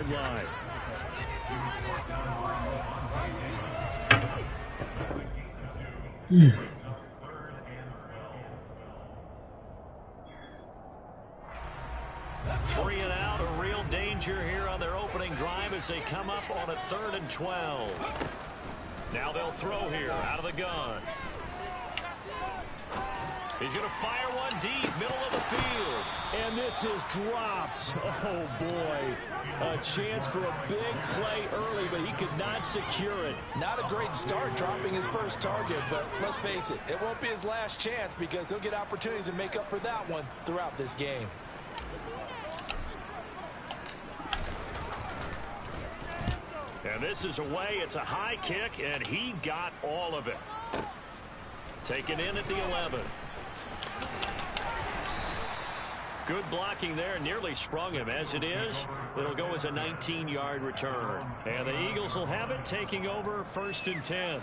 5-yard line. Three and out, a real danger here on their opening drive as they come up on a 3rd and 12. Now they'll throw here out of the gun. He's going to fire one deep, middle of the field. And this is dropped. Oh, boy. A chance for a big play early, but he could not secure it. Not a great start dropping his first target, but let's face it, it won't be his last chance because he'll get opportunities to make up for that one throughout this game. And this is away. It's a high kick, and he got all of it. Taken in at the 11. Good blocking there. Nearly sprung him. As it is, it'll go as a 19-yard return. And the Eagles will have it, taking over 1st and 10.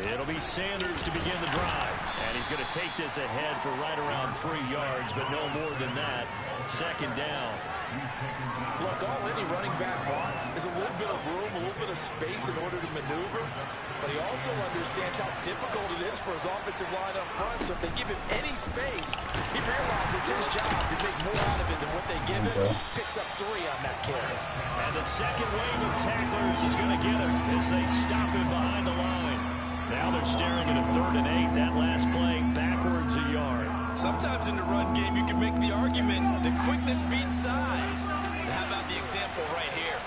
It'll be Sanders to begin the drive. And he's going to take this ahead for right around 3 yards, but no more than that. 2nd down. Look, all any running back wants is a little bit of room, a little bit of space in order to maneuver. But he also understands how difficult it is for his offensive line up front. So if they give him any space, he realizes his job to make more out of it than what they give him. Picks up 3 on that carry. And the second wave of tacklers is going to get him as they stop him behind the line. Now they're staring at a 3rd and 8. That last play backwards a yard. Sometimes in the run game, you can make the argument that quickness beats size. And how about the example right here?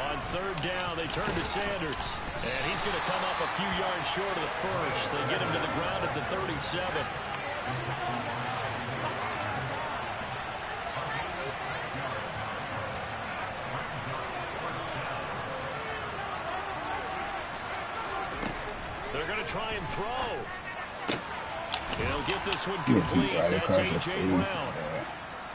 On 3rd down, they turn to Sanders. And he's going to come up a few yards short of the first. They get him to the ground at the 37. They're going to try and throw. He'll get this one complete. That's A.J. Brown.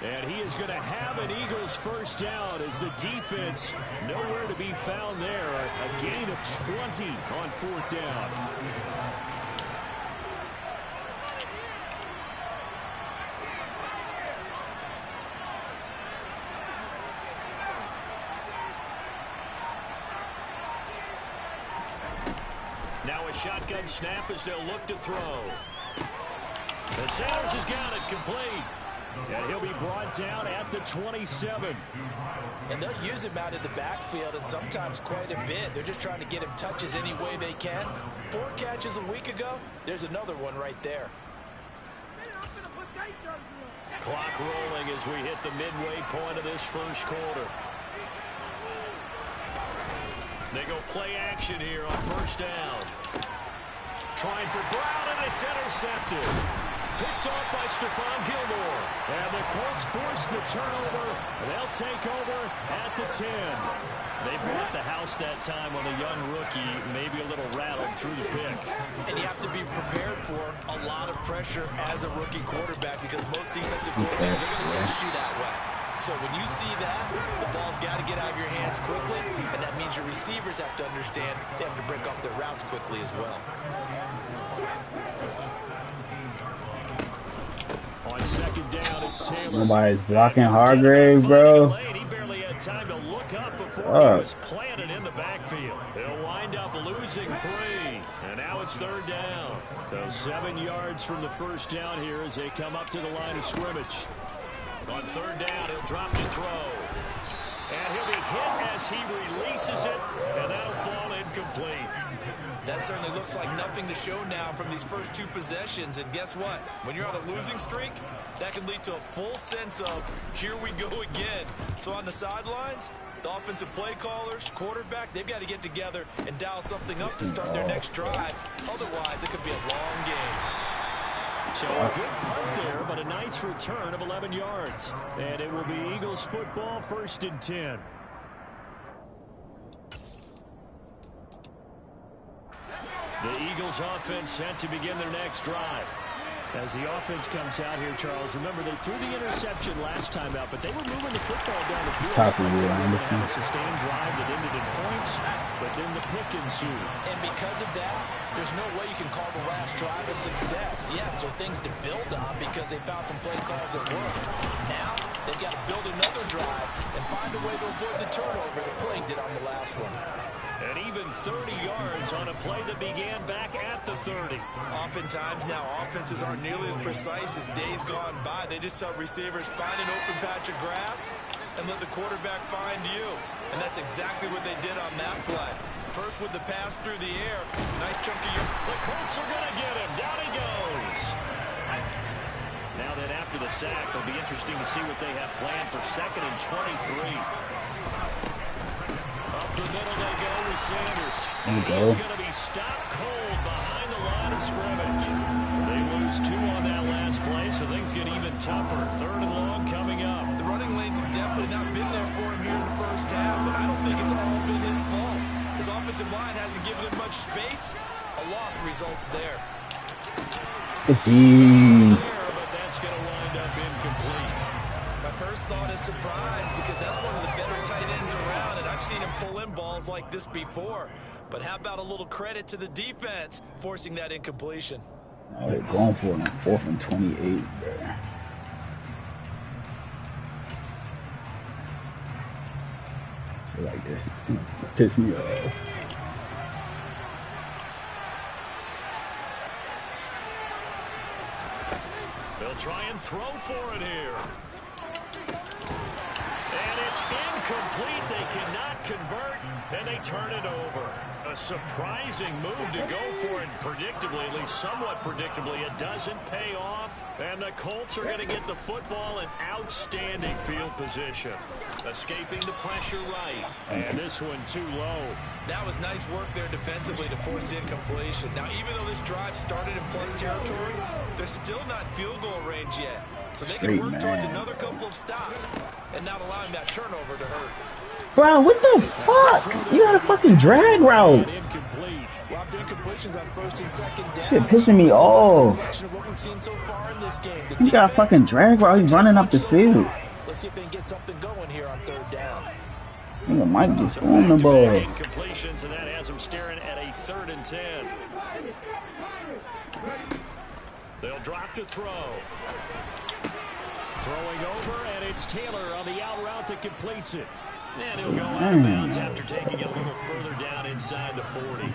And he is going to have an Eagles first down as the defense nowhere to be found there. A gain of 20 on 4th down. Now a shotgun snap as they'll look to throw. The Sanders has got it complete. And he'll be brought down at the 27. And they'll use him out in the backfield and sometimes quite a bit. They're just trying to get him touches any way they can. 4 catches a week ago. There's another one right there. Clock rolling as we hit the midway point of this first quarter. They go play action here on 1st down. Trying for Brown, and it's intercepted. Picked off by Stephon Gilmore. And the Colts force the turnover. And they'll take over at the 10. They bought the house that time on a young rookie, maybe a little rattled through the pick. And you have to be prepared for a lot of pressure as a rookie quarterback because most defensive coordinators are going to test you that way. So when you see that, the ball's got to get out of your hands quickly, and that means your receivers have to understand they have to break off their routes quickly as well. On 2nd down, it's Taylor. Nobody's blocking Hargrave, bro. He barely had time to look up before he was planted in the backfield. He'll wind up losing 3. And now it's 3rd down. So 7 yards from the first down here as they come up to the line of scrimmage. On 3rd down, he'll drop the throw. And he'll be hit as he releases it, and that'll fall incomplete. That certainly looks like nothing to show now from these first 2 possessions. And guess what? When you're on a losing streak, that can lead to a full sense of, here we go again. So on the sidelines, the offensive play callers, quarterback, they've got to get together and dial something up to start their next drive. Otherwise, it could be a long game. So a good punt there, but a nice return of 11 yards. And it will be Eagles football, 1st and 10. The Eagles offense set to begin their next drive. As the offense comes out here, Charles, remember they threw the interception last time out, but they were moving the football down the field. Talking They to had a sustained drive that ended in points, but then the pick ensued. And because of that, there's no way you can call the last drive a success. Yes, there are things to build on because they found some play calls that work. Now, they've got to build another drive and find a way to avoid the turnover that plagued it on the last one. And even 30 yards on a play that began back at the 30. Oftentimes now, offenses aren't nearly as precise as days gone by. They just tell receivers, find an open patch of grass and let the quarterback find you. And that's exactly what they did on that play. First with the pass through the air. Nice chunk of your... The Colts are going to get him. Down he goes. Now that after the sack, it'll be interesting to see what they have planned for 2nd and 23. Up the middle they go with Sanders. He's going to be stopped cold behind the line of scrimmage. They lose 2 on that last play, so things get even tougher. 3rd and long coming up. The running lanes have definitely not been there for him here in the first half, and I don't think it's all been his fault. His offensive line hasn't given him much space. A loss results there. But that's going to wind up incomplete. My first thought is surprise because that's one of the better tight ends around, and I've seen him pull in balls like this before. But how about a little credit to the defense forcing that incompletion? Oh, they're going for it on 4th and 28 there. Like this, piss me off. They'll try and throw for it here. And it's incomplete. They cannot convert, and they turn it over. A surprising move to go for it. Predictably, at least somewhat predictably, it doesn't pay off. And the Colts are going to get the football in outstanding field position. Escaping the pressure right. And this one too low. That was nice work there defensively to force the incompletion. Now, even though this drive started in plus territory, they're still not in field goal range yet. So they can work towards another couple of stops and not allowing that turnover to hurt. Bro, what the fuck? You got a fucking drag route. Incomplete. Well, after incompletions on 1st and 2nd down, Shit pissing me off. What we've seen so far in this game. You got a fucking drag route. He's running up the field. Let's see if they can get something going here on 3rd down. I think I might just on the ball. Incompletions, and that has them staring at a 3rd and 10. They'll drop to throw. Throwing over, and it's Taylor on the out route that completes it. And he'll go out of bounds after taking it a little further down inside the 40.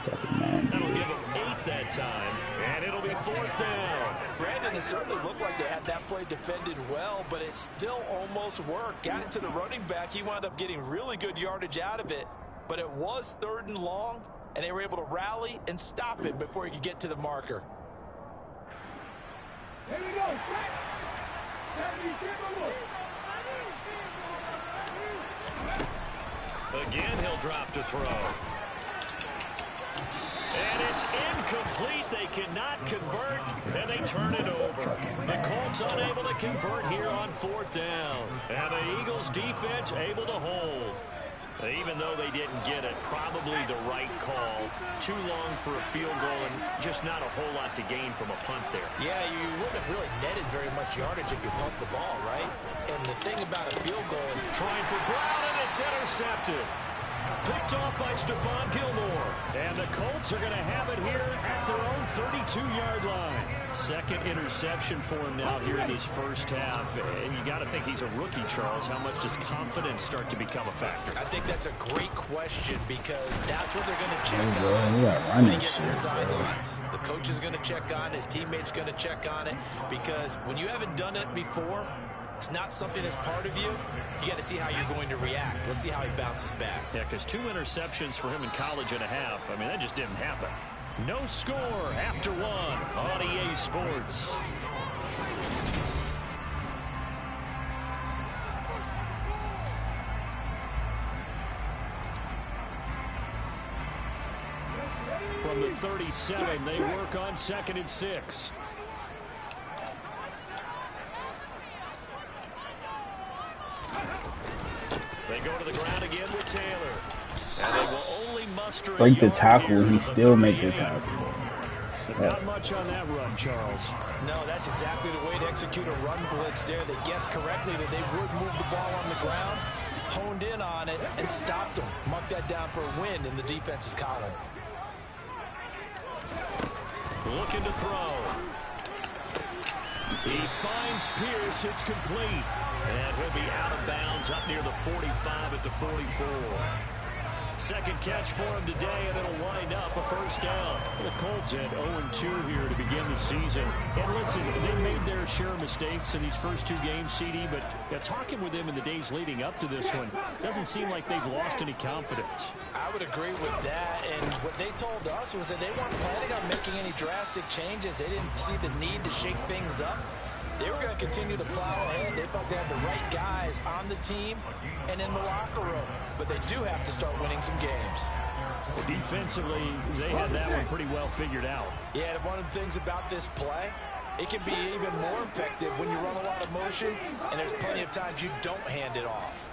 That'll give him 8 that time, and it'll be 4th down. Brandon, it certainly looked like they had that play defended well, but it still almost worked. Got it to the running back. He wound up getting really good yardage out of it, but it was 3rd and long, and they were able to rally and stop it before he could get to the marker. Here we go. Again, he'll drop to throw. And it's incomplete. They cannot convert, and they turn it over. The Colts unable to convert here on 4th down. And the Eagles defense able to hold. Even though they didn't get it, probably the right call. Too long for a field goal and just not a whole lot to gain from a punt there. Yeah, you wouldn't have really netted very much yardage if you pumped the ball, right? And the thing about a field goal... Trying for Brown, and it's intercepted. Picked off by Stephon Gilmore. And the Colts are going to have it here at their own 32-yard line. 2nd interception for him now here in this first half. And you got to think he's a rookie, Charles. How much does confidence start to become a factor? I think that's a great question because that's what they're going to check on when he gets to the sidelines. The coach is going to check on it. His teammates going to check on it because when you haven't done it before, it's not something that's part of you. You got to see how you're going to react. Let's see how he bounces back. Yeah, because 2 interceptions for him in college and a half. I mean, that just didn't happen. No score after 1 on EA Sports. From the 37, they work on 2nd and 6. They go to the ground again with Taylor. And they will only muster break the tackle, he still make the tackle. The Not much on that run, Charles. No, that's exactly the way to execute a run blitz there. They guessed correctly that they would move the ball on the ground, honed in on it, and stopped them. Mark that down for a win in the defense's column. Looking to throw. He finds Pierce. It's complete. And he'll be out of bounds up near the 45 at the 44. Second catch for him today, and it'll wind up a first down. The Colts had 0-2 here to begin the season. And listen, they made their share of mistakes in these first 2 games, CD, but talking with them in the days leading up to this one, doesn't seem like they've lost any confidence. I would agree with that, and what they told us was that they weren't planning on making any drastic changes. They didn't see the need to shake things up. They were going to continue to plow ahead. They felt they had the right guys on the team and in the locker room. But they do have to start winning some games. Well, defensively, they had that one pretty well figured out. Yeah, and one of the things about this play, it can be even more effective when you run a lot of motion, and there's plenty of times you don't hand it off.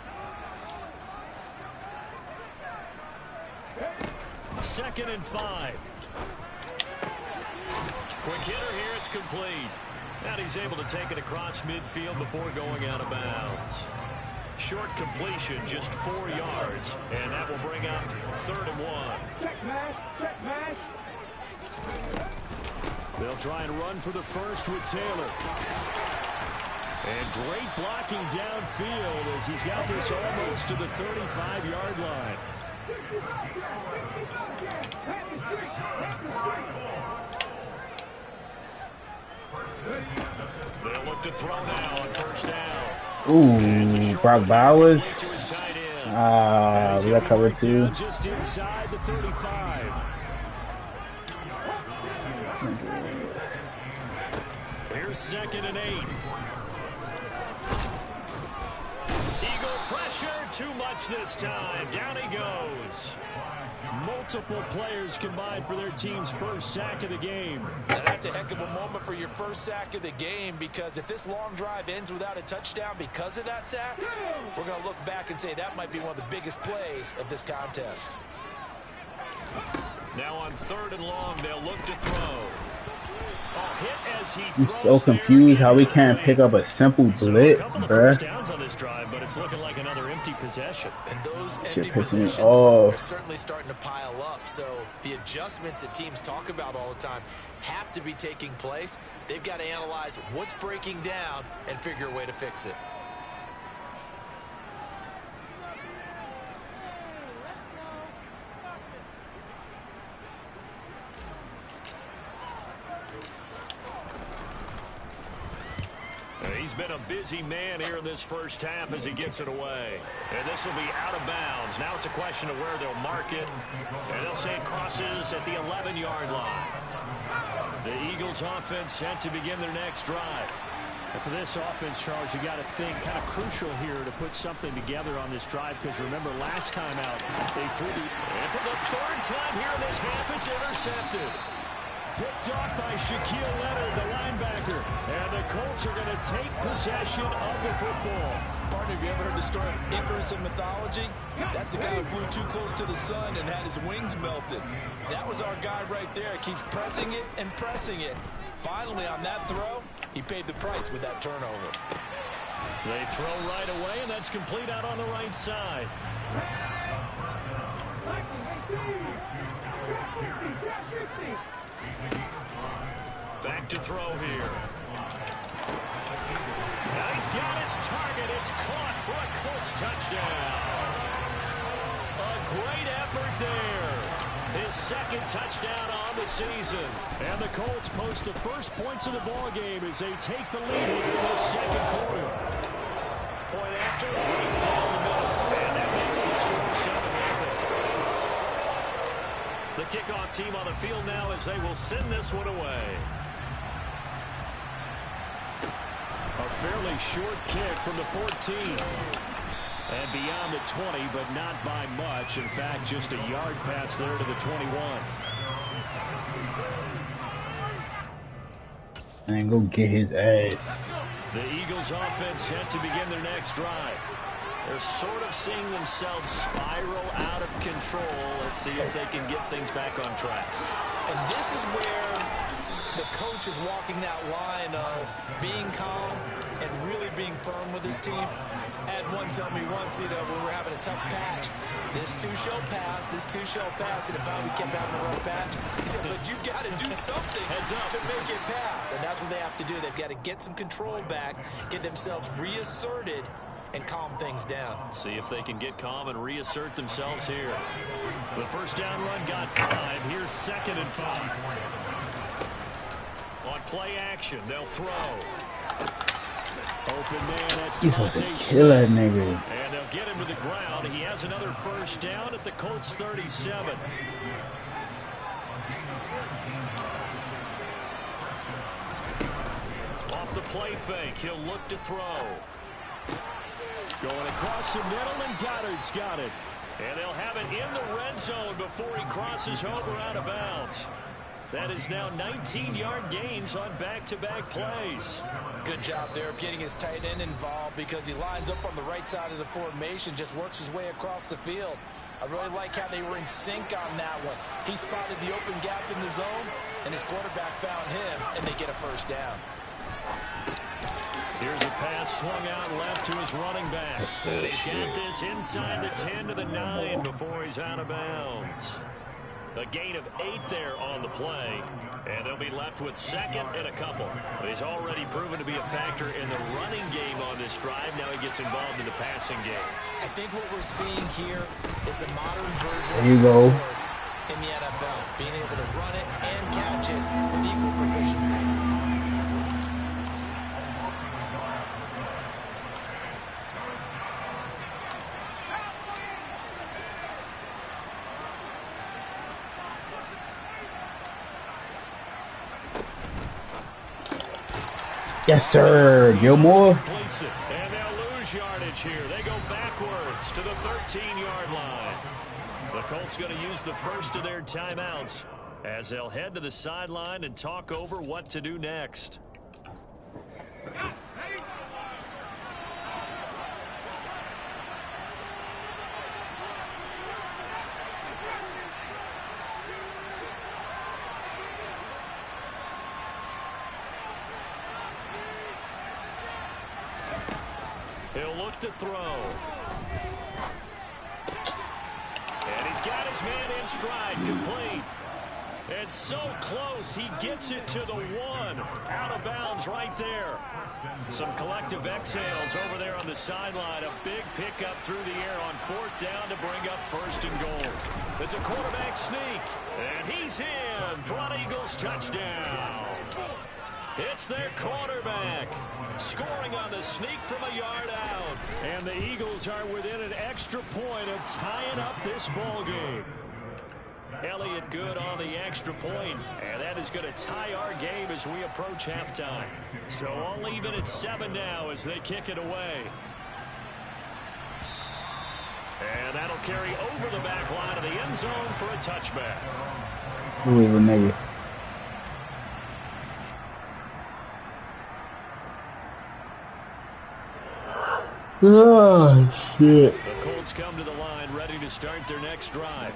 Second and 5. Quick hitter here, it's complete. And he's able to take it across midfield before going out of bounds. Short completion, just 4 yards. And that will bring up 3rd and 1. They'll try and run for the first with Taylor. And great blocking downfield as he's got this almost to the 35-yard line. They'll look to throw now on first down. Ooh, Brock Bowers. We got covered too. Just inside the 35. Here's 2nd and 8. Eagle pressure, too much this time. Down he goes. Multiple players combined for their team's first sack of the game. Now that's a heck of a moment for your first sack of the game, because if this long drive ends without a touchdown because of that sack, we're going to look back and say that might be one of the biggest plays of this contest. Now on 3rd and long, they'll look to throw. I'm so confused how we can't pick up a simple blitz, bruh. Downs on this drive, but it's looking like another empty possession. And those empty possessions are certainly starting to pile up. So the adjustments that teams talk about all the time have to be taking place. They've got to analyze what's breaking down and figure a way to fix it. He's been a busy man here in this first half as he gets it away. And this will be out of bounds. Now it's a question of where they'll mark it. And they'll say it crosses at the 11-yard line. The Eagles offense set to begin their next drive. And for this offense, Charles, you got to think kind of crucial here to put something together on this drive, because remember last time out, they threw the... And for the 3rd time here in this half, it's intercepted. Picked off by Shaquille Leonard, the linebacker. And the Colts are going to take possession of the football. Partner, have you ever heard the story of Icarus in mythology? That's the guy who flew too close to the sun and had his wings melted. That was our guy right there. Keeps pressing it and pressing it. Finally, on that throw, he paid the price with that turnover. They throw right away, and that's complete out on the right side. Back to throw here. Now he's got his target. It's caught for a Colts touchdown. A great effort there. His 2nd touchdown on the season. And the Colts post the first points of the ball game as they take the lead in the 2nd quarter. Point after, right down the middle. And that makes the score 7-0. The kickoff team on the field now as they will send this one away. A fairly short kick from the 14. And beyond the 20, but not by much. In fact, just a yard pass there to the 21. And go get his ass. The Eagles offense set to begin their next drive. They're sort of seeing themselves spiral out of control. Let's see if they can get things back on track. And this is where the coach is walking that line of being calm and really being firm with his team. I had one tell me once, when we were having a tough patch, this too shall pass, this too shall pass, and if we kept having a rough patch, he said, but you've got to do something to make it pass, and that's what they have to do. They've got to get some control back, get themselves reasserted, and calm things down. See if they can get calm and reassert themselves here. The first down run got 5. Here's 2nd and 5. On play action, they'll throw. Open man, that's He's supposed to kill that nigga. And they'll get him to the ground. He has another first down at the Colts 37. Off the play fake, he'll look to throw. Going across the middle, and Goddard's got it. And they'll have it in the red zone before he crosses over out of bounds. That is now 19-yard gains on back-to-back plays. Good job there of getting his tight end involved because he lines up on the right side of the formation, just works his way across the field. I really like how they were in sync on that one. He spotted the open gap in the zone, and his quarterback found him, and they get a first down. Here's a pass swung out left to his running back. He's got this inside the 10 to the 9 before he's out of bounds. A gain of 8 there on the play, and they'll be left with 2nd and a couple. He's already proven to be a factor in the running game on this drive. Now he gets involved in the passing game. I think what we're seeing here is the modern version there you go. of force in the NFL, being able to run it and catch it with equal proficiency. Yes, sir. Gilmore. And they'll lose yardage here. They go backwards to the 13-yard line. The Colts going to use the first of their timeouts as they'll head to the sideline and talk over what to do next. He'll look to throw. And he's got his man in stride, complete. It's so close, he gets it to the 1. Out of bounds right there. Some collective exhales over there on the sideline. A big pickup through the air on 4th down to bring up 1st and goal. It's a quarterback sneak. And he's in for an Eagles touchdown. It's their quarterback scoring on the sneak from a yard out. And the Eagles are within an extra point of tying up this ball game. Elliott good on the extra point, and that is going to tie our game as we approach halftime. So all even at 7 now as they kick it away. And that'll carry over the back line of the end zone for a touchback. Who is a nigga? Oh, shit. The Colts come to the line ready to start their next drive.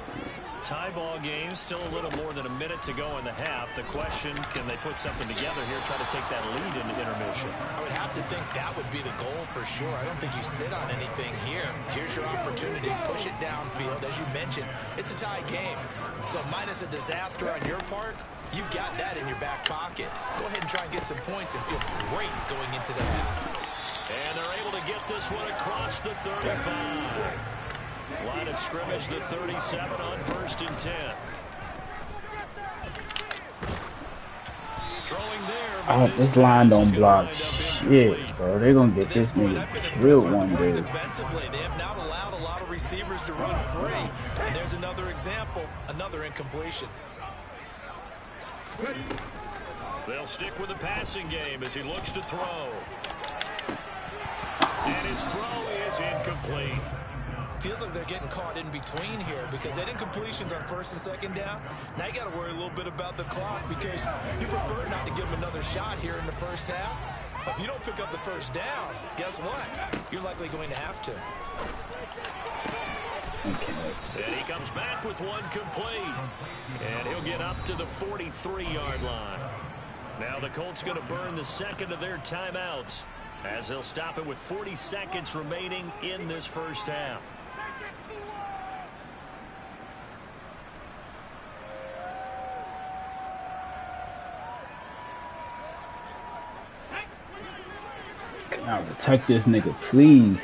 Tie ball game, still a little more than a minute to go in the half. The question, can they put something together here, try to take that lead into intermission? I would have to think that would be the goal for sure. I don't think you sit on anything here. Here's your opportunity. Push it downfield. As you mentioned, it's a tie game. So minus a disaster on your part, you've got that in your back pocket. Go ahead and try and get some points and feel great going into the half. And they're able to get this one across the 35. Line of scrimmage, the 37 on 1st and 10. Throwing there. This line don't block shit, bro. They're going to get this nigga killed one day. Defensively, they have not allowed a lot of receivers to run free. And there's another example, another incompletion. They'll stick with the passing game as he looks to throw. And his throw is incomplete. Feels like they're getting caught in between here because they had incompletions on 1st and 2nd down. Now you got to worry a little bit about the clock because you prefer not to give them another shot here in the first half. But if you don't pick up the first down, guess what? You're likely going to have to. And he comes back with one complete. And he'll get up to the 43-yard line. Now the Colts going to burn the second of their timeouts as they'll stop it with 40 seconds remaining in this first half. Now protect this nigga, please.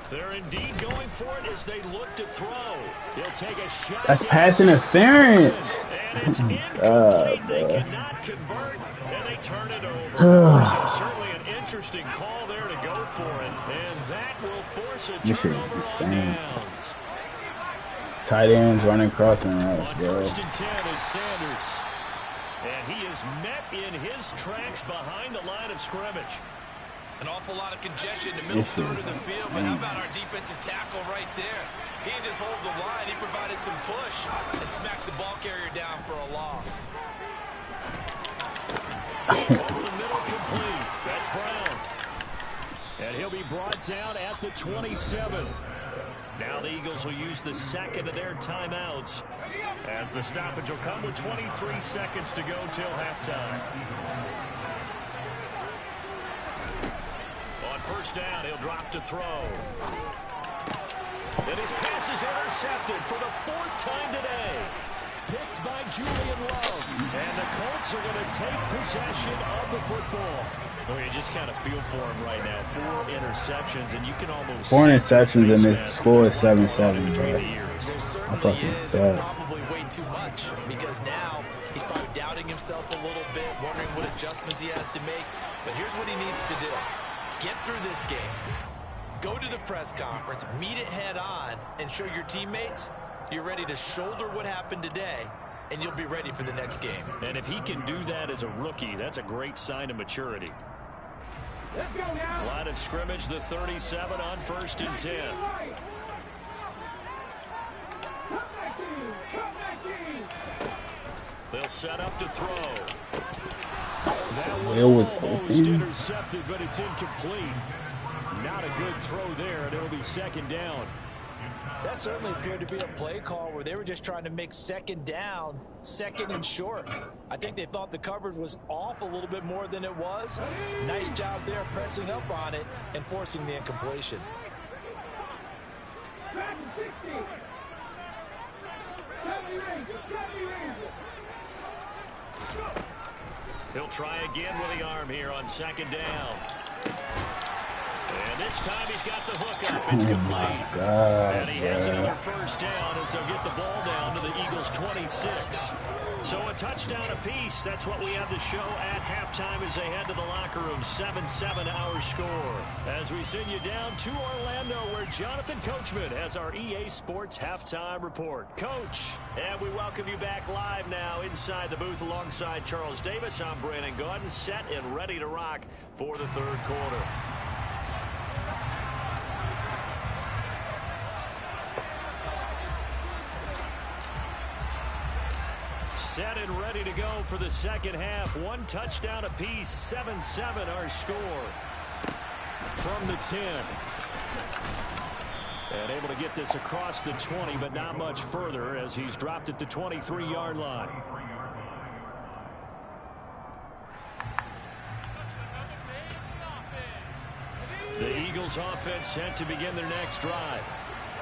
They're indeed going for it as they look to throw. He'll take a shot. That's pass interference. And it's incomplete. They cannot convert, and they turn it over. So certainly an interesting call there to go for it, and that will force a turnover on downs. Tight ends running crossing routes, bro. First and 10, it's Sanders. And he is met in his tracks behind the line of scrimmage. An awful lot of congestion in the middle third of the field, but how about our defensive tackle right there? He didn't just hold the line, he provided some push and smacked the ball carrier down for a loss. Over the middle, complete. That's Brown. And he'll be brought down at the 27. Now the Eagles will use the second of their timeouts as the stoppage will come with 23 seconds to go till halftime. On first down, he'll drop to throw. And his pass is intercepted for the fourth time today. Picked by Julian Love. And the Colts are going to take possession of the football. Well, you just kind of feel for him right now. 4 interceptions, and you can almost... 4 interceptions, and the score is 7-7, bro. There certainly is, and probably way too much, because now he's probably doubting himself a little bit, wondering what adjustments he has to make. But here's what he needs to do. Get through this game. Go to the press conference, meet it head on, and show your teammates you're ready to shoulder what happened today, and you'll be ready for the next game. And if he can do that as a rookie, that's a great sign of maturity. Line of scrimmage, the 37 on first and 10. They'll set up to throw. That one almost intercepted, but it's incomplete. Not a good throw there, and it'll be second down. That certainly appeared to be a play call where they were just trying to make second down, second and short. I think they thought the coverage was off a little bit more than it was. Nice job there pressing up on it and forcing the incompletion. He'll try again with the arm here on second down. And this time he's got the hook up. It's complete. And he has another first down as they'll get the ball down to the Eagles' 26. So a touchdown apiece. That's what we have to show at halftime as they head to the locker room. 7-7 our score. As we send you down to Orlando where Jonathan Coachman has our EA Sports halftime report. Coach, and we welcome you back live now inside the booth alongside Charles Davis. I'm Brandon Gaudin, set and ready to rock for the third quarter. Set and ready to go for the second half. 1 touchdown apiece. 7-7 our score. From the 10. And able to get this across the 20, but not much further as he's dropped it to 23-yard line. The Eagles offense set to begin their next drive.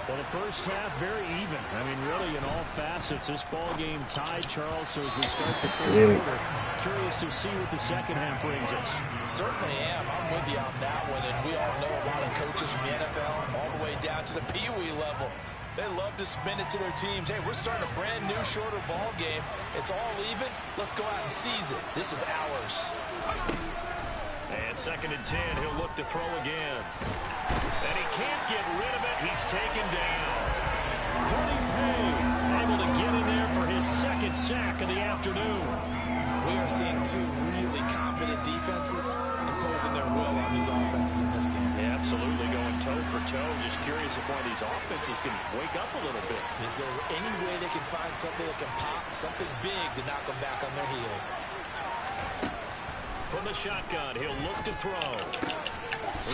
Well, the first half, very even. I mean, really, in all facets, this ball game tied, Charles. So as we start the third quarter, curious to see what the second half brings us. Certainly am. I'm with you on that one. And we all know a lot of coaches from the NFL all the way down to the Pee-wee level. They love to spin it to their teams. Hey, we're starting a brand new, shorter ball game. It's all even. Let's go out and seize it. This is ours. And second and 10, he'll look to throw again. And he can't get rid of it. He's taken down. Corey Payne able to get in there for his second sack of the afternoon. We are seeing 2 really confident defenses imposing their will on these offenses in this game. Yeah, absolutely, going toe for toe. Just curious if one of these offenses can wake up a little bit. Is there any way they can find something that can pop, something big to knock them back on their heels? From the shotgun, he'll look to throw.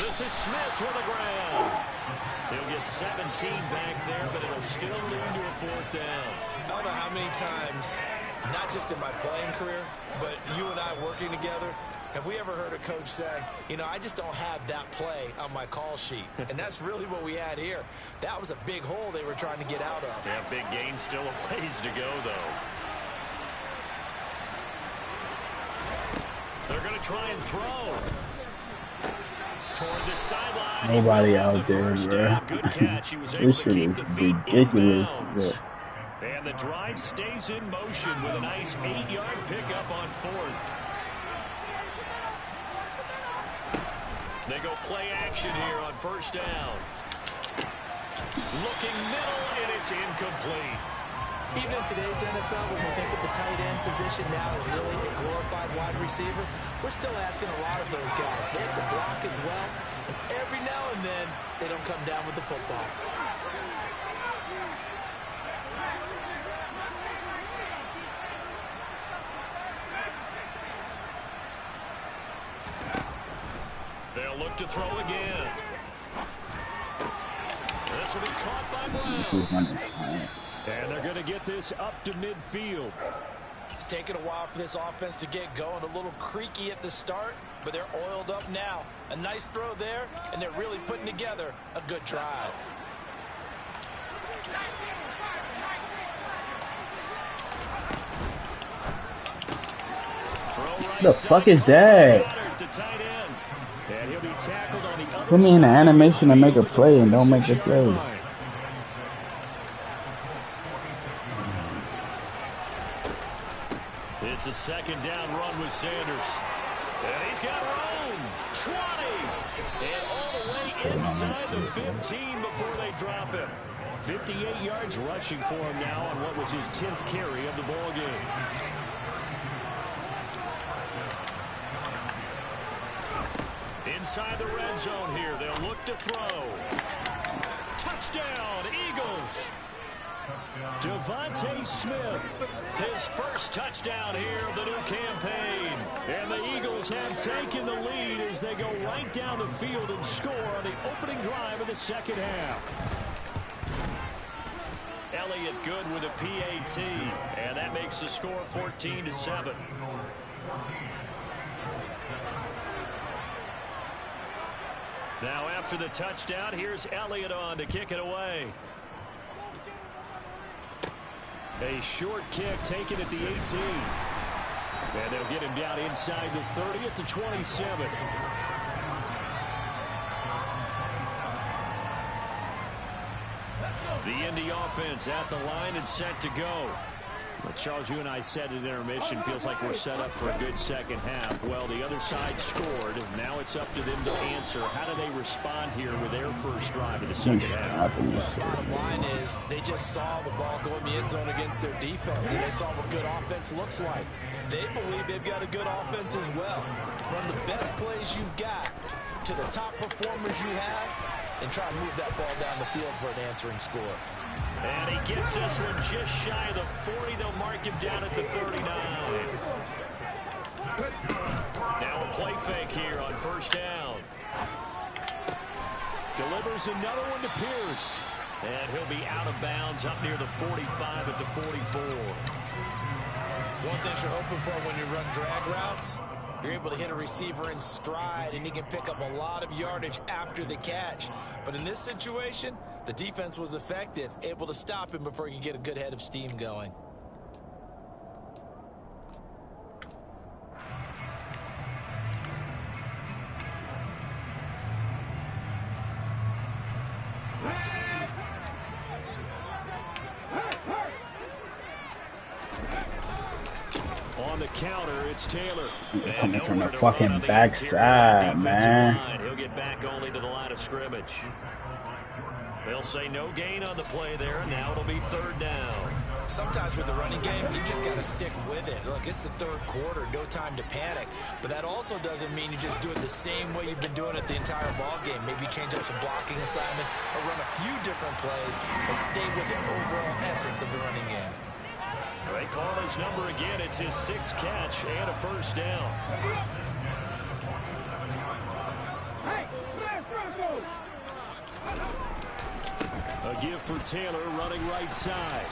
This is Smith with the ground. He'll get 17 back there, but it'll still lead to a fourth down. I don't know how many times, not just in my playing career, but you and I working together, have we ever heard a coach say, you know, I just don't have that play on my call sheet? And that's really what we had here. That was a big hole they were trying to get out of. Yeah, big gain, still a ways to go, though. They're going to try and throw. Toward the sideline. Nobody out there, bro. Good catch. He was able This to shit keep is the feet ridiculous. inbounds. And the drive stays in motion with a nice 8-yard pickup on fourth. They go play action here on first down. Looking middle, and it's incomplete. Even in today's NFL, when we think of the tight end position now as really a glorified wide receiver, we're still asking a lot of those guys. They have to block as well, and every now and then, they don't come down with the football. They'll look to throw again. This will be caught by This is Brown. when it's science. And they're going to get this up to midfield. It's taken a while for this offense to get going. A little creaky at the start, but they're oiled up now. A nice throw there, and they're really putting together a good drive. The fuck is that? Put me in the animation to make a play and don't make the play. It's a second down run with Sanders. And he's got room. 20. And all the way inside the 15 before they drop him. 58 yards rushing for him now on what was his 10th carry of the ball game. Inside the red zone here, they'll look to throw. Touchdown, Eagles. Devontae Smith, his first touchdown here of the new campaign. And the Eagles have taken the lead as they go right down the field and score on the opening drive of the second half. Elliott good with a PAT, and that makes the score 14-7. Now after the touchdown, here's Elliott on to kick it away. A short kick taken at the 18. And they'll get him down inside the 30 at the 27. The Indy offense at the line and set to go. Well, Charles, you and I said at intermission, feels like we're set up for a good second half. Well, the other side scored. Now it's up to them to answer. How do they respond here with their first drive of the second half? Bottom line is they just saw the ball go in the end zone against their defense, and they saw what good offense looks like. They believe they've got a good offense as well. Run the best plays you've got to the top performers you have, and try to move that ball down the field for an answering score. And he gets this one just shy of the 40. They'll mark him down at the 39. Now a play fake here on first down. Delivers another one to Pierce. And he'll be out of bounds up near the 45 at the 44. One thing you're hoping for when you run drag routes, you're able to hit a receiver in stride, and he can pick up a lot of yardage after the catch. But in this situation, the defense was effective, able to stop him before he could get a good head of steam going. On the counter, it's Taylor. Coming from the fucking backside, man. He'll get back only to the line of scrimmage. They'll say no gain on the play there, and now it'll be third down. Sometimes with the running game, you just got to stick with it. Look, it's the third quarter, no time to panic. But that also doesn't mean you just do it the same way you've been doing it the entire ball game. Maybe change up some blocking assignments or run a few different plays, but stay with the overall essence of the running game. They call his number again. It's his 6th catch and a first down. A give for Taylor running right side.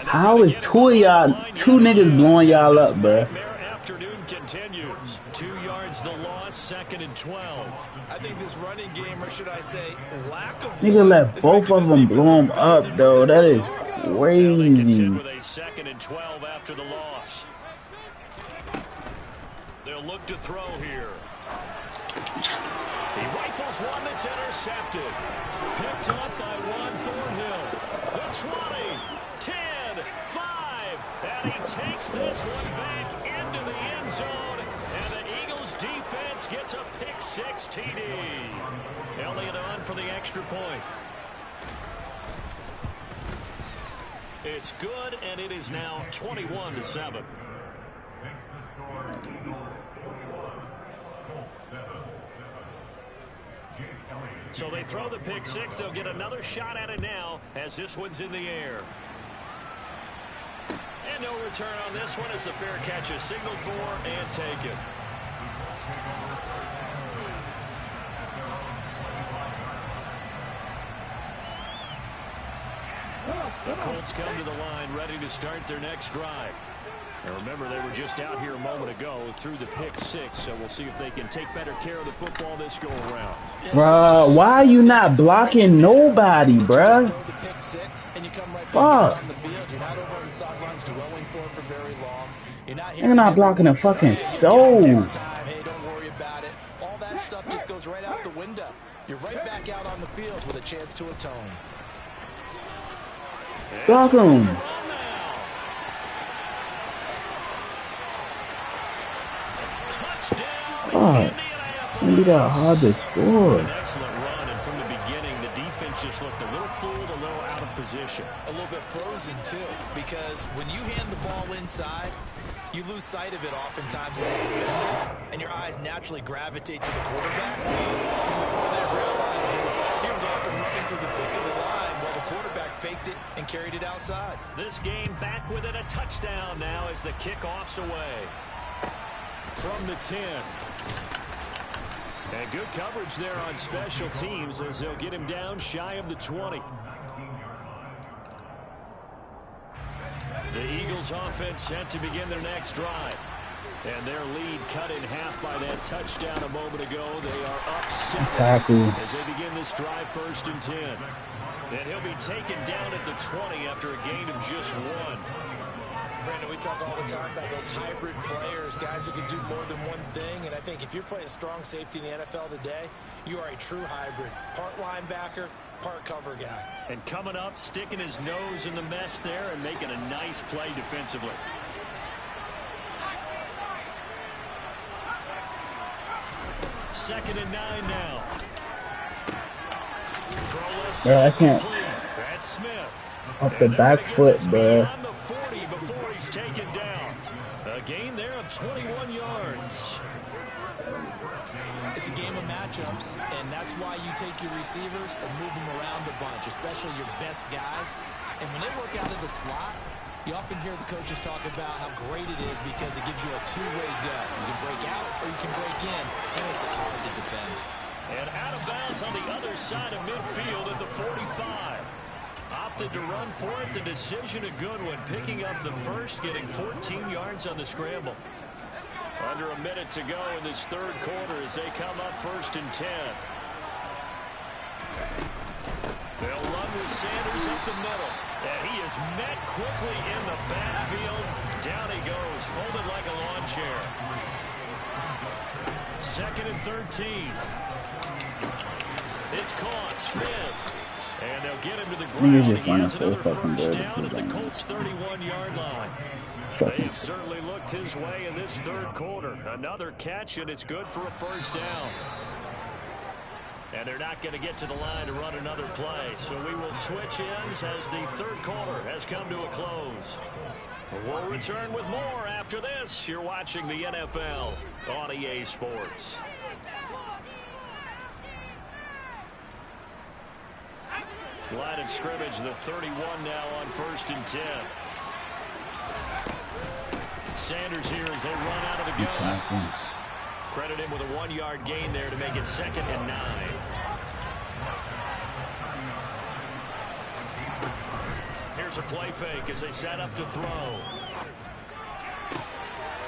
How is two niggas blowing y'all up, bro? Afternoon continues. 2 yards the loss, 2nd and 12. I think this running game, or should I say, lack of nigga let both of them blow him up, though. That is crazy. With a 2nd and 12 after the loss. They'll look to throw here. He rifles one that's intercepted. Picked up by Juan Thornhill. The 20, 10, 5. And he takes this one back into the end zone. And the Eagles defense gets a pick-6 TD. Elliott on for the extra point. It's good, and it is now 21-7. So they throw the pick-6. They'll get another shot at it now as this one's in the air. And no return on this one as the fair catch is signaled for and taken. The Colts come to the line ready to start their next drive. And remember, they were just out here a moment ago through the pick-6, so we'll see if they can take better care of the football this go-around. Bruh, why are you not blocking nobody, bruh? Fuck. You're not blocking a fucking soul. Hey, don't worry about it. All that stuff just goes right out the window. You're right back out on the field with a chance to atone. Block him. God, it's gonna be that hard to score. An excellent run, and from the beginning, the defense just looked a little fooled, a little out of position. A little bit frozen, too, because when you hand the ball inside, you lose sight of it oftentimes as a defender, and your eyes naturally gravitate to the quarterback. And before they realized it, he was off and running through the thick of the line while the quarterback faked it and carried it outside. This game back within a touchdown now as the kickoff's away. From the 10. And good coverage there on special teams as they'll get him down shy of the 20. The Eagles offense set to begin their next drive. And their lead cut in half by that touchdown a moment ago. They are up 7 as they begin this drive 1st and 10. And he'll be taken down at the 20 after a gain of just 1. Brandon, we talk all the time about those hybrid players, guys who can do more than one thing. And I think if you're playing strong safety in the NFL today, you are a true hybrid. Part linebacker, part cover guy. And coming up, sticking his nose in the mess there and making a nice play defensively. Second and 9 now. Yeah, I can't. That's Smith. Off the back foot, bro. Before he's taken down. A gain there of 21 yards. It's a game of matchups, and that's why you take your receivers and move them around a bunch, especially your best guys. And when they work out of the slot, you often hear the coaches talk about how great it is because it gives you a two-way go. You can break out or you can break in. That makes it hard to defend. And out of bounds on the other side of midfield at the 45. Opted to run for it. The decision a good one. Picking up the first, getting 14 yards on the scramble. Under a minute to go in this third quarter as they come up 1st and 10. They'll run with Sanders up the middle. And he is met quickly in the backfield. Down he goes, folded like a lawn chair. 2nd and 13. It's caught. Smith. And they'll get him to the ground. He has another first down at the Colts' 31-yard line. They've certainly looked his way in this third quarter. Another catch, and it's good for a first down. And they're not going to get to the line to run another play. So we will switch ends as the third quarter has come to a close. We'll return with more after this. You're watching the NFL on EA Sports. Line of scrimmage, the 31 now on 1st and 10. Sanders here as they run out of the gun. Credit him with a 1-yard gain there to make it 2nd and 9. Here's a play fake as they set up to throw.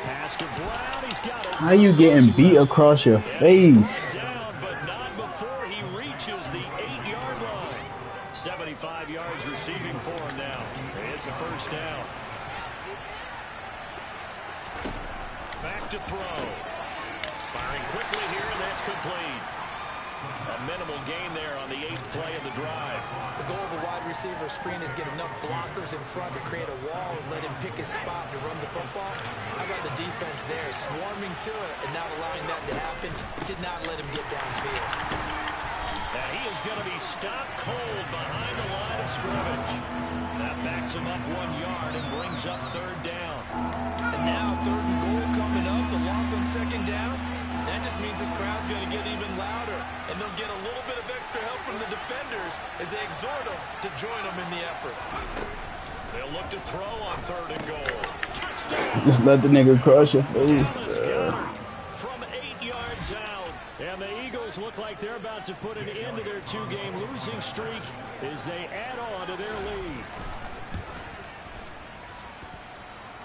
Pass to Brown. He's got it. How you getting beat across your face? Down, but not before he reaches the 8-yard line. 75 yards receiving for him now. It's a first down. Back to throw. Firing quickly here, and that's complete. A minimal gain there on the 8th play of the drive. The goal of a wide receiver screen is get enough blockers in front to create a wall and let him pick his spot to run the football. How about the defense there, swarming to it and not allowing that to happen? Did not let him get downfield. And he is going to be stopped cold behind the line of scrimmage. That backs him up 1 yard and brings up third down. And now 3rd and goal coming up, the loss on 2nd down. That just means this crowd's going to get even louder, and they'll get a little bit of extra help from the defenders as they exhort them to join them in the effort. They'll look to throw on 3rd and goal. Touchdown! Just let the nigga cross your face. From 8 yards out, and the Eagles look like they're about to put an end to their 2-game losing streak as they add on to their lead.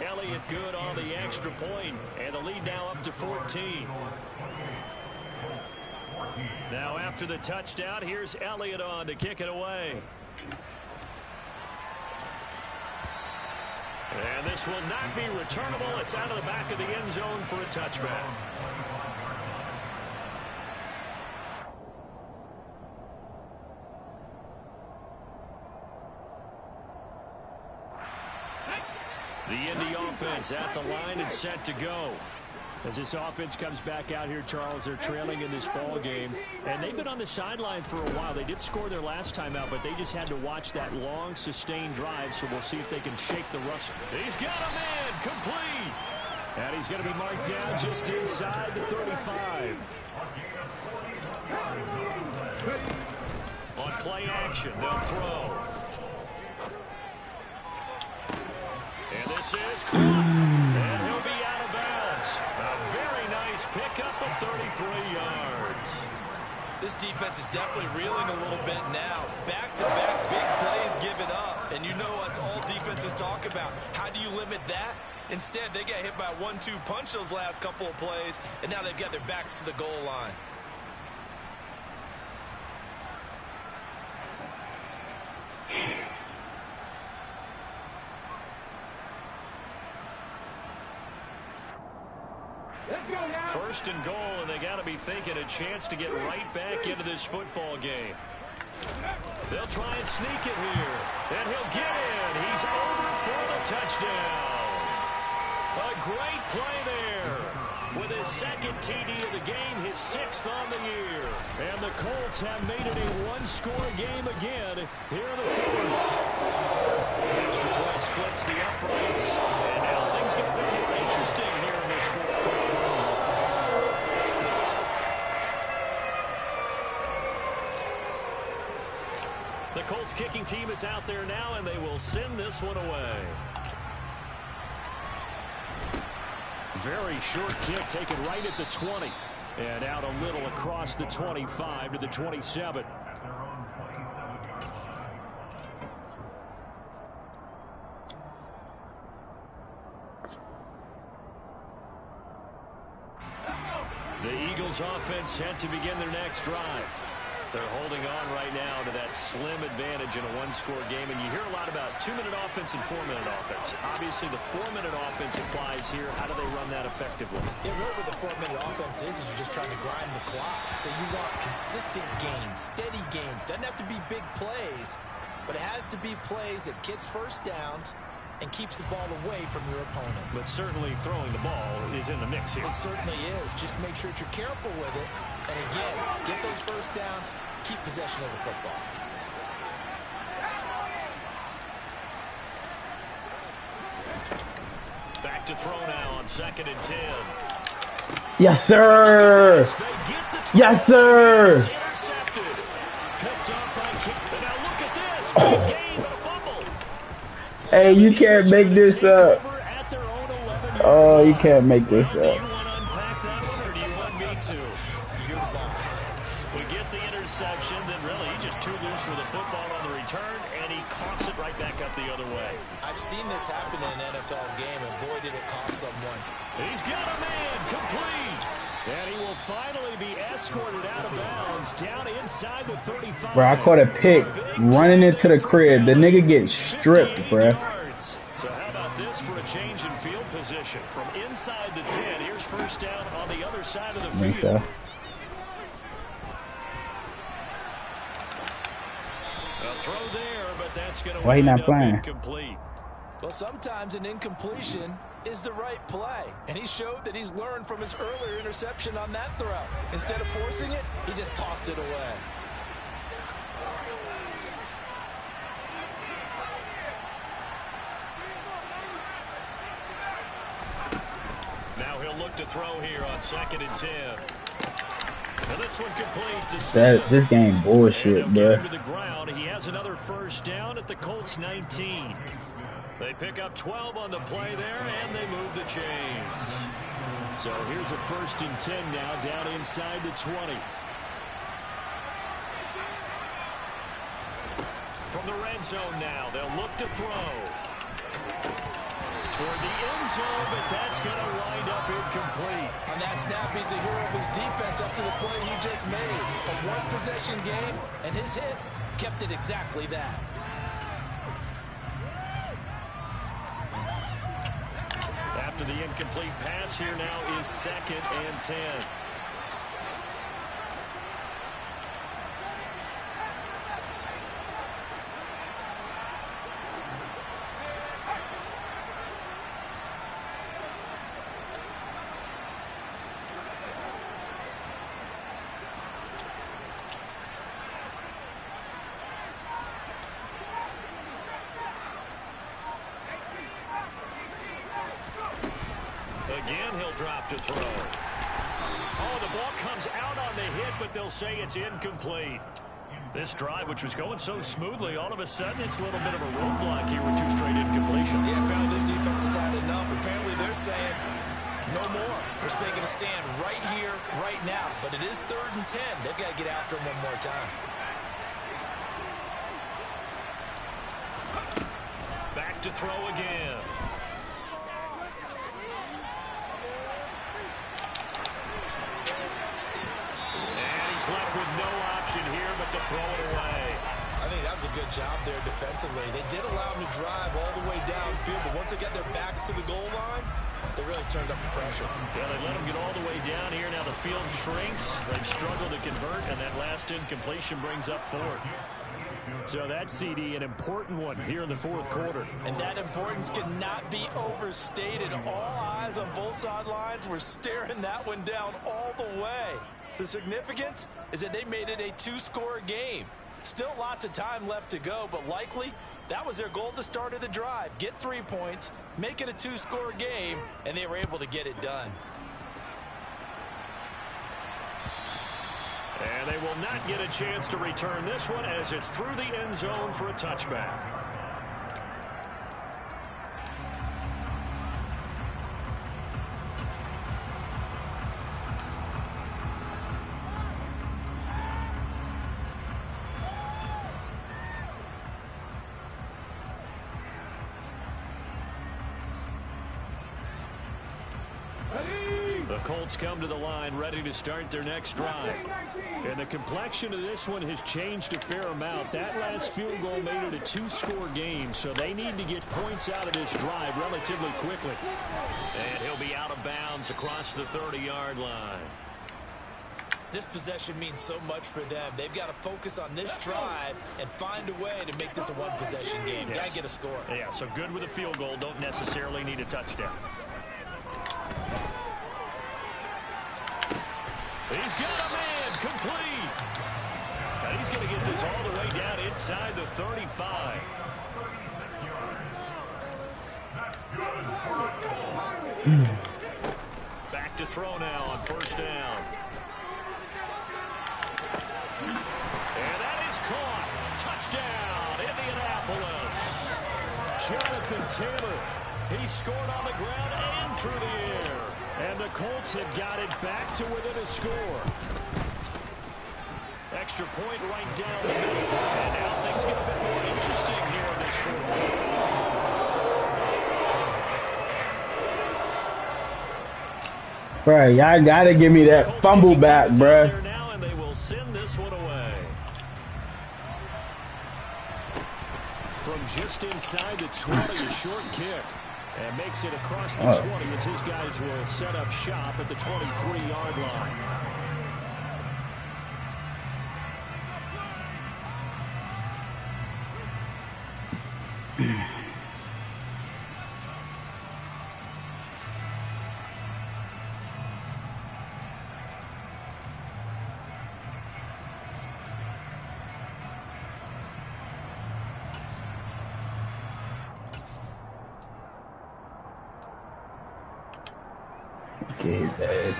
Elliott good on the extra point, and the lead now up to 14. Now after the touchdown, here's Elliott on to kick it away. And this will not be returnable. It's out of the back of the end zone for a touchback. The Indy offense at the line and set to go. As this offense comes back out here, Charles, they're trailing in this ball game. And they've been on the sideline for a while. They did score their last time out, but they just had to watch that long, sustained drive. So we'll see if they can shake the rust. He's got a man complete. And he's going to be marked down just inside the 35. On play action, they'll throw. And this is caught, and he'll be out of bounds. A very nice pickup of 33 yards. This defense is definitely reeling a little bit now. Back-to-back big plays given up, and you know that's all defenses talk about. How do you limit that? Instead, they got hit by a 1-2 punch those last couple of plays, and now they've got their backs to the goal line. First and goal, and they got to be thinking a chance to get right back into this football game. They'll try and sneak it here, and he'll get in. He's over for the touchdown. A great play there. With his 2nd TD of the game, his 6th on the year. And the Colts have made it a one-score game again here in the 4th. Extra point splits the uprights, and now things get a bit more interesting here in this 4th quarter. The Colts kicking team is out there now, and they will send this one away. Very short kick taken right at the 20. And out a little across the 25 to the 27. The Eagles offense set to begin their next drive. They're holding on right now to that slim advantage in a one-score game. And you hear a lot about 2-minute offense and 4-minute offense. Obviously, the 4-minute offense applies here. How do they run that effectively? Yeah, really what the 4-minute offense is you're just trying to grind the clock. So you want consistent gains, steady gains. Doesn't have to be big plays, but it has to be plays that gets first downs and keeps the ball away from your opponent. But certainly throwing the ball is in the mix here. It certainly is. Just make sure that you're careful with it. And again, get those first downs, keep possession of the football. Back to throw now on 2nd and 10. Yes, sir. Yes, sir. Intercepted. Picked up by Kidd. Now look at this. Big gain, but a fumble. Hey, you can't make this up. Oh, you can't make this up. Do you want to unpack that one, or do you want me to? You're the boss. We get the interception, then really he's just too loose with the football on the return, and he coughs it it right back up the other way. I've seen this happen in an NFL game, and boy, did it cost someone. He's got a man complete. And he will finally be escorted out of bounds down inside the 35. Bro, I caught a pick running into the crib. The nigga gets stripped, bro. So how about this for a change in field position? From inside the 10, here's first down on the other side of the field. A throw there, but that's going to Why he not playing? Incomplete. Well, sometimes an incompletion is the right play, and he showed that he's learned from his earlier interception on that throw. Instead of forcing it, he just tossed it away. Now he'll look to throw here on 2nd and 10. And this one complete to this game bullshit, bro. To the ground. He has another first down at the Colts 19. They pick up 12 on the play there, and they move the chains. So here's a 1st and 10 now, down inside the 20. From the red zone now, they'll look to throw. Toward the end zone, but that's going to wind up incomplete. On that snap, he's a hero of his defense up to the play he just made. A one-possession game, and his hit kept it exactly that. After the incomplete pass, here now is 2nd and 10. Again, he'll drop to throw. Oh, the ball comes out on the hit, but they'll say it's incomplete. This drive, which was going so smoothly, all of a sudden it's a little bit of a roadblock here with 2 straight incompletions. Yeah, apparently this defense has had enough. Apparently they're saying no more. They're taking a stand right here, right now. But it is 3rd and 10. They've got to get after him one more time. Back to throw again. Left with no option here but to throw it away. I think that was a good job there defensively. They did allow him to drive all the way downfield, but once they got their backs to the goal line, they really turned up the pressure. Yeah, they let him get all the way down here. Now the field shrinks. They've struggled to convert, and that last incompletion brings up 4th. So that CD, an important one here in the 4th quarter. And that importance cannot be overstated. All eyes on both sidelines were staring that one down all the way. The significance is that they made it a 2-score game. Still lots of time left to go, but likely that was their goal at the start of the drive. Get 3 points, make it a 2-score game, and they were able to get it done. And they will not get a chance to return this one as it's through the end zone for a touchback. The Colts come to the line ready to start their next drive. And the complexion of this one has changed a fair amount. That last field goal made it a 2-score game, so they need to get points out of this drive relatively quickly. And he'll be out of bounds across the 30-yard line. This possession means so much for them. They've got to focus on this drive and find a way to make this a one-possession game. Yes. Got to get a score. Yeah, so good with a field goal. Don't necessarily need a touchdown. He's got a man complete. And he's going to get this all the way down inside the 35. Back to throw now on 1st down. And that is caught. Touchdown, Indianapolis. Jonathan Taylor. He scored on the ground and through the air. And the Colts have got it back to within a score. Extra point right down the middle. And now things get a bit more interesting here in this Bruh, y'all gotta give me that fumble back, bruh. Now, and they will send this one away. From just inside the 20, a short kick. And makes it across the 20 as his guys will set up shop at the 23-yard line.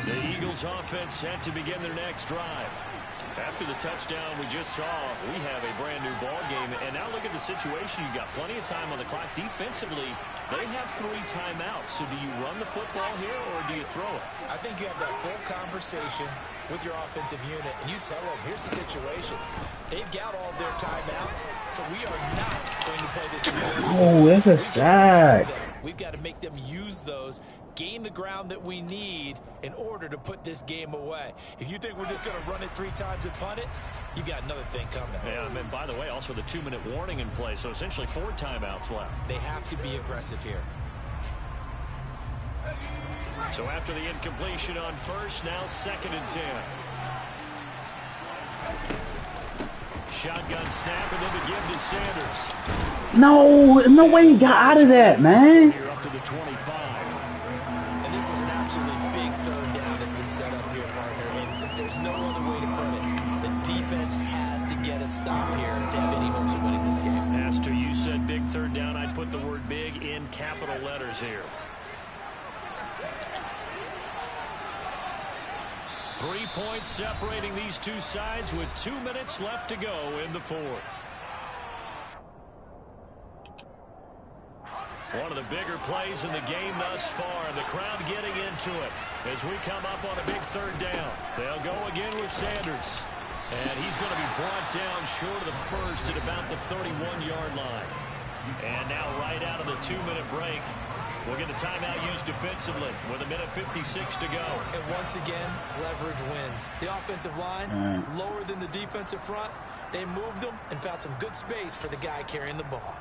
The Eagles offense set to begin their next drive. After the touchdown we just saw, we have a brand new ball game. And now look at the situation. You've got plenty of time on the clock. Defensively, they have 3 timeouts. So do you run the football here or do you throw it? I think you have that full conversation with your offensive unit, and you tell them, here's the situation. They've got all their timeouts, so we are not going to play this conservative. Oh, that's a sack. We've got to make them use those, gain the ground that we need in order to put this game away. If you think we're just going to run it 3 times and punt it, you got another thing coming. Yeah, and by the way, also the 2-minute warning in play, so essentially 4 timeouts left. They have to be aggressive here. So after the incompletion on first, now 2nd and 10. Shotgun snap and then to give to Sanders. No way he got out of that, man. Here up to the 25. And this is an absolutely big 3rd down that's been set up here, partner. And there's no other way to put it. The defense has to get a stop here if they have any hopes of winning this game. Pastor, you said big 3rd down. I'd put the word big in capital letters here. 3 points separating these two sides with 2 minutes left to go in the 4th. One of the bigger plays in the game thus far. The crowd getting into it as we come up on a big 3rd down. They'll go again with Sanders. And he's going to be brought down short of the first at about the 31-yard line. And now right out of the 2-minute break, we'll get the timeout used defensively with 1:56 to go. And once again, leverage wins. The offensive line, lower than the defensive front. They moved them and found some good space for the guy carrying the ball.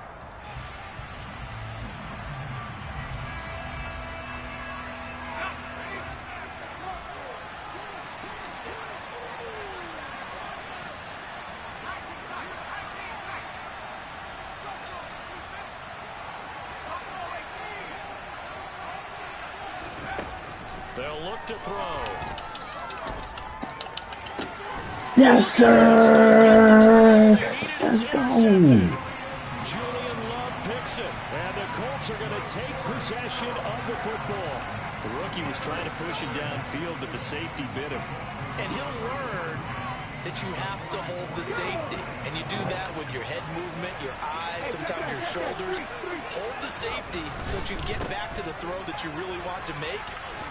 They'll look to throw. Yes, sir. Let's go. Julian Love picks it, and the Colts are going to take possession of the football. The rookie was trying to push it downfield, but the safety bit him. And he'll learn that you have to hold the safety. And you do that with your head movement, your eyes, sometimes your shoulders. Hold the safety so that you can get back to the throw that you really want to make.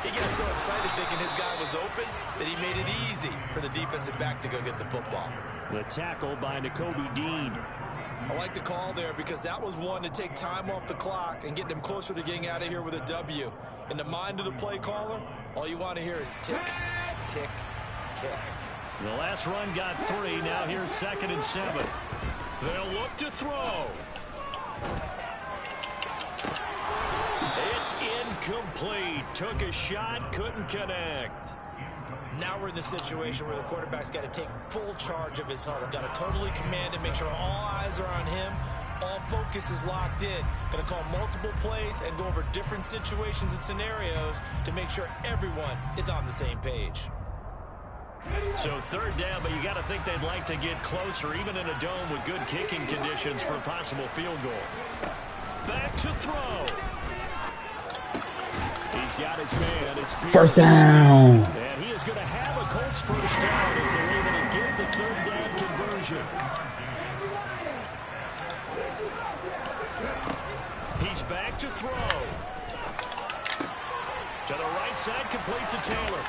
He gets so excited thinking his guy was open that he made it easy for the defensive back to go get the football. The tackle by Nakobe Dean. I like the call there because that was one to take time off the clock and get them closer to getting out of here with a W. In the mind of the play caller, all you want to hear is tick, tick, tick. The last run got 3. Now here's 2nd and 7. They'll look to throw. It's incomplete. Took a shot, couldn't connect. Now we're in the situation where the quarterback's got to take full charge of his huddle. Got to totally command it, make sure all eyes are on him. All focus is locked in. Going to call multiple plays and go over different situations and scenarios to make sure everyone is on the same page. So 3rd down, but you got to think they'd like to get closer, even in a dome with good kicking conditions for a possible field goal. Back to throw. He's got his man. It's Pierce. 1st down. And he is going to have a Colts 1st down as they're able to get the 3rd down conversion. He's back to throw. To the right side, complete to Taylor.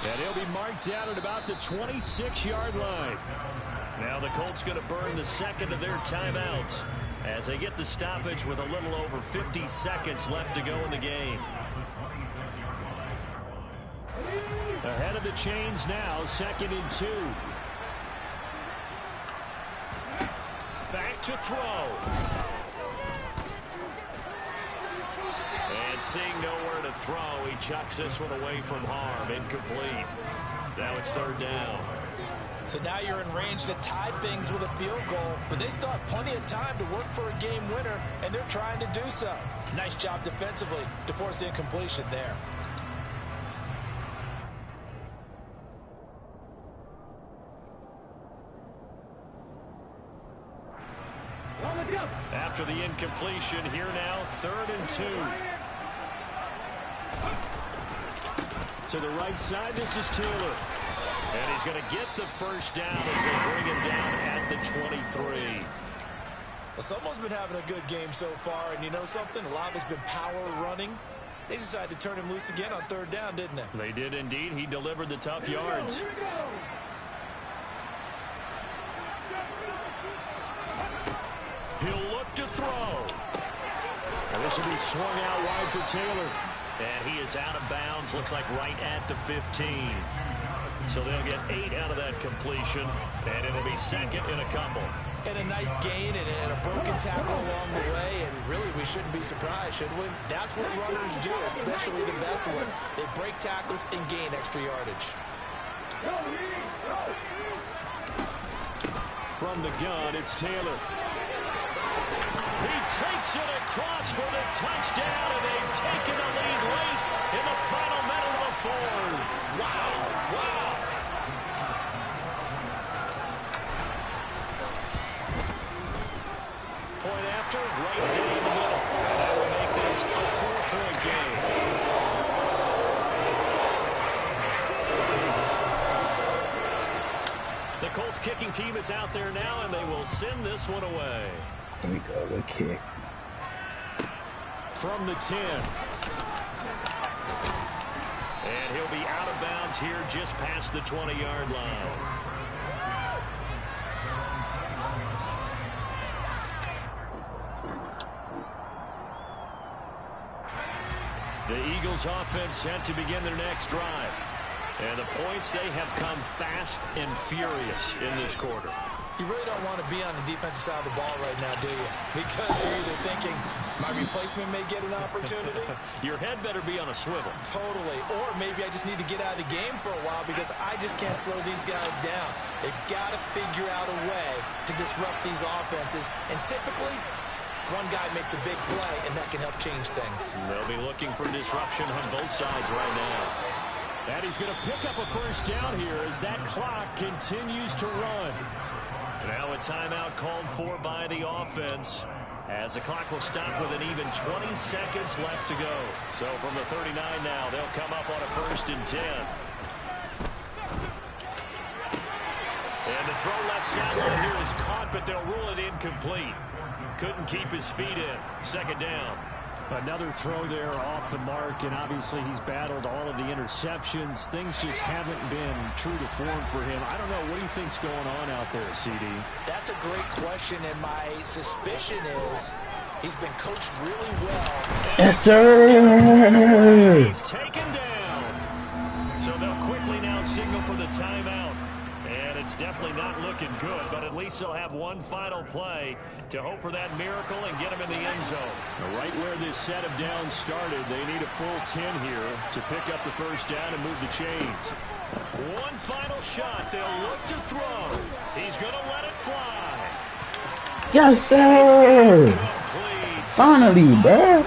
And he'll be marked down at about the 26-yard line. Now the Colts going to burn the 2nd of their timeouts as they get the stoppage with a little over 50 seconds left to go in the game. Ahead of the chains now, 2nd and 2. Back to throw. And seeing nowhere to throw, he chucks this one away from harm. Incomplete. Now it's 3rd down. So now you're in range to tie things with a field goal, but they still have plenty of time to work for a game winner, and they're trying to do so. Nice job defensively to force the incompletion there. After the incompletion, here now, 3rd and 2. To the right side, this is Taylor. And he's going to get the 1st down as they bring him down at the 23. Well, someone's been having a good game so far, and you know something? A lot of it's been power running. They decided to turn him loose again on 3rd down, didn't they? They did indeed. He delivered the tough yards. He'll look to throw. And this will be swung out wide for Taylor. And he is out of bounds, looks like right at the 15. So they'll get 8 out of that completion, and it'll be 2nd and a couple. And a nice gain and a broken tackle along the way, and really we shouldn't be surprised, should we? That's what runners do, especially the best ones. They break tackles and gain extra yardage. From the gun, it's Taylor. He takes it across for the touchdown, and they've taken the lead late in the final minute of the 4th. Wow, wow. Point after, right down the middle. And that will make this a 4-point game. The Colts kicking team is out there now, and they will send this one away. Here we go, the kick. From the 10. And he'll be out of bounds here just past the 20-yard line. The Eagles offense set to begin their next drive. And the points, they have come fast and furious in this quarter. You really don't want to be on the defensive side of the ball right now, do you? Because you're either thinking, my replacement may get an opportunity. Your head better be on a swivel. Totally. Or maybe I just need to get out of the game for a while because I just can't slow these guys down. They've got to figure out a way to disrupt these offenses. And typically, one guy makes a big play, and that can help change things. They'll be looking for disruption on both sides right now. And he's going to pick up a 1st down here as that clock continues to run. Now a timeout called for by the offense as the clock will stop with an even 20 seconds left to go. So from the 39 now, they'll come up on a 1st and 10. And the throw left sideline here is caught, but they'll rule it incomplete. Couldn't keep his feet in. 2nd down. Another throw there off the mark, and obviously he's battled all of the interceptions. Things just haven't been true to form for him. I don't know. What do you think's going on out there, CD? That's a great question, and my suspicion is he's been coached really well. Yes, sir! He's taken down. So they'll quickly now signal for the timeout. And it's definitely not looking good, but at least they'll have one final play to hope for that miracle and get him in the end zone. Right where this set of downs started, they need a full 10 here to pick up the 1st down and move the chains. One final shot. They'll look to throw. He's going to let it fly. Yes, sir! Finally, bro.